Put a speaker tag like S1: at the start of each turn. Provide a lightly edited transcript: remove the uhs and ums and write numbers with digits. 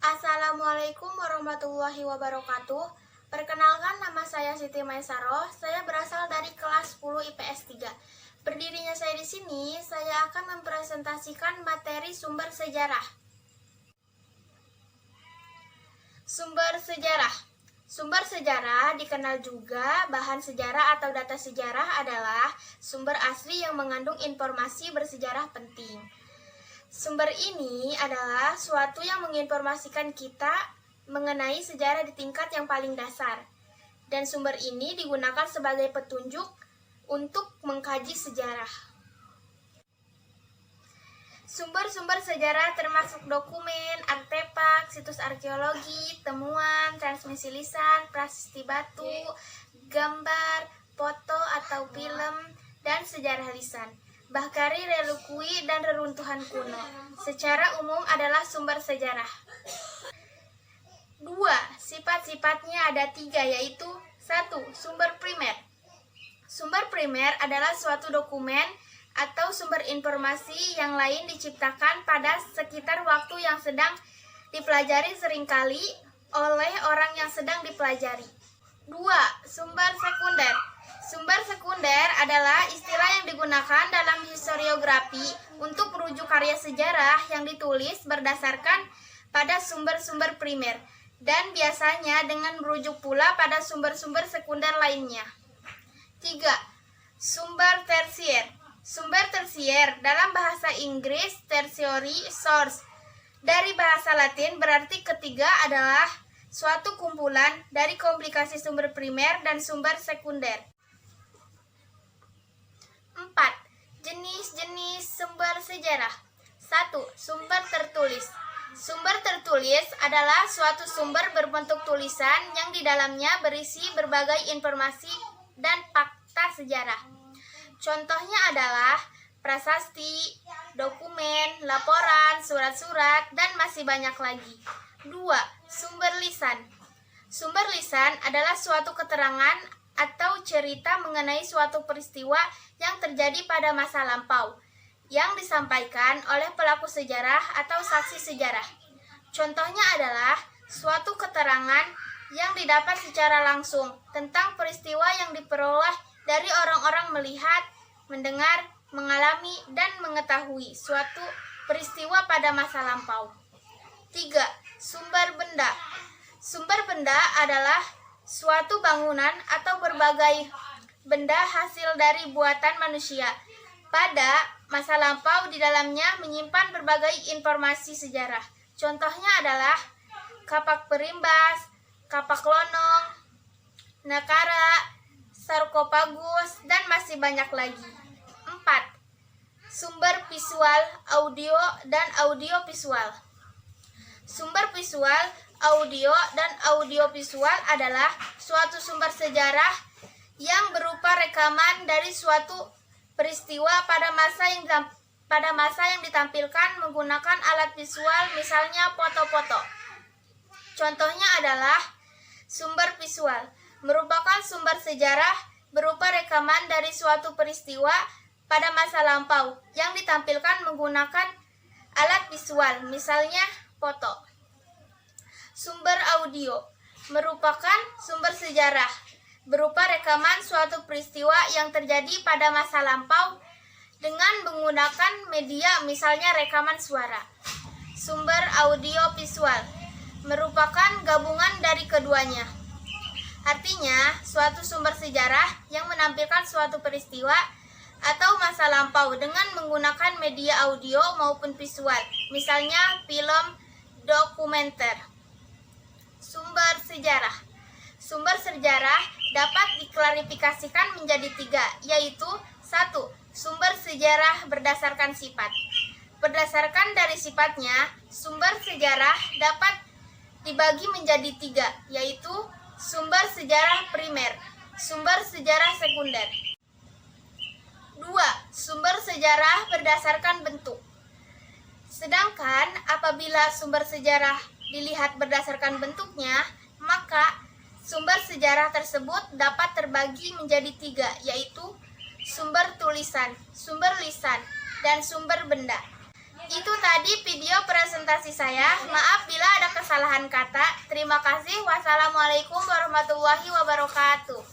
S1: Assalamualaikum warahmatullahi wabarakatuh. Perkenalkan, nama saya Siti Maesaroh. Saya berasal dari kelas 10 IPS 3. Berdirinya saya di sini, saya akan mempresentasikan materi sumber sejarah. Sumber sejarah. Sumber sejarah dikenal juga bahan sejarah atau data sejarah adalah sumber asli yang mengandung informasi bersejarah penting. Sumber ini adalah suatu yang menginformasikan kita mengenai sejarah di tingkat yang paling dasar. Dan sumber ini digunakan sebagai petunjuk untuk mengkaji sejarah. Sumber-sumber sejarah termasuk dokumen, artefak, situs arkeologi, temuan, transmisi lisan, prasasti batu, gambar, foto atau film, dan sejarah lisan. Bahkari, relukui, dan reruntuhan kuno secara umum adalah sumber sejarah. 2. Sifat-sifatnya ada 3, yaitu 1. Sumber primer. Sumber primer adalah suatu dokumen atau sumber informasi yang lain diciptakan pada sekitar waktu yang sedang dipelajari seringkali oleh orang yang sedang dipelajari. 2. Sumber sekunder. Sumber sekunder adalah istilah yang digunakan dalam historiografi untuk merujuk karya sejarah yang ditulis berdasarkan pada sumber-sumber primer dan biasanya dengan merujuk pula pada sumber-sumber sekunder lainnya. 3. Sumber tersier. Sumber tersier dalam bahasa Inggris tertiary source. Dari bahasa Latin berarti ketiga adalah suatu kumpulan dari komplikasi sumber primer dan sumber sekunder. 4. Jenis-jenis sumber sejarah. 1. Sumber tertulis. Sumber tertulis adalah suatu sumber berbentuk tulisan yang di dalamnya berisi berbagai informasi dan fakta sejarah. Contohnya adalah prasasti, dokumen, laporan, surat-surat, dan masih banyak lagi. 2. Sumber lisan. Sumber lisan adalah suatu keterangan atau cerita mengenai suatu peristiwa yang terjadi pada masa lampau yang disampaikan oleh pelaku sejarah atau saksi sejarah. Contohnya adalah suatu keterangan yang didapat secara langsung tentang peristiwa yang diperoleh dari orang-orang melihat, mendengar, mengalami, dan mengetahui suatu peristiwa pada masa lampau. 3. Sumber benda. Sumber benda adalah suatu bangunan atau berbagai benda hasil dari buatan manusia. Pada masa lampau di dalamnya menyimpan berbagai informasi sejarah. Contohnya adalah kapak perimbas, kapak lonong, nakara, sarkofagus, dan masih banyak lagi. 4. Sumber visual, audio, dan audiovisual. Sumber visual, audio, dan audiovisual adalah suatu sumber sejarah yang berupa rekaman dari suatu peristiwa pada masa yang ditampilkan menggunakan alat visual, misalnya foto-foto. Contohnya adalah sumber visual merupakan sumber sejarah berupa rekaman dari suatu peristiwa pada masa lampau yang ditampilkan menggunakan alat visual, misalnya foto. Sumber audio merupakan sumber sejarah berupa rekaman suatu peristiwa yang terjadi pada masa lampau dengan menggunakan media, misalnya rekaman suara. Sumber audio visual merupakan gabungan dari keduanya. Artinya, suatu sumber sejarah yang menampilkan suatu peristiwa atau masa lampau dengan menggunakan media audio maupun visual, misalnya film dokumenter. Sumber sejarah. Sumber sejarah dapat diklarifikasikan menjadi 3, yaitu 1. Sumber sejarah berdasarkan sifat. Berdasarkan dari sifatnya, sumber sejarah dapat dibagi menjadi 3, yaitu sumber sejarah primer, sumber sejarah sekunder. 2. Sumber sejarah berdasarkan bentuk. Sedangkan apabila sumber sejarah dilihat berdasarkan bentuknya, maka sumber sejarah tersebut dapat terbagi menjadi 3, yaitu sumber tulisan, sumber lisan, dan sumber benda. Itu tadi video presentasi saya. Maaf bila ada kesalahan. kesalahan kata. Terima kasih. Wassalamualaikum warahmatullahi wabarakatuh.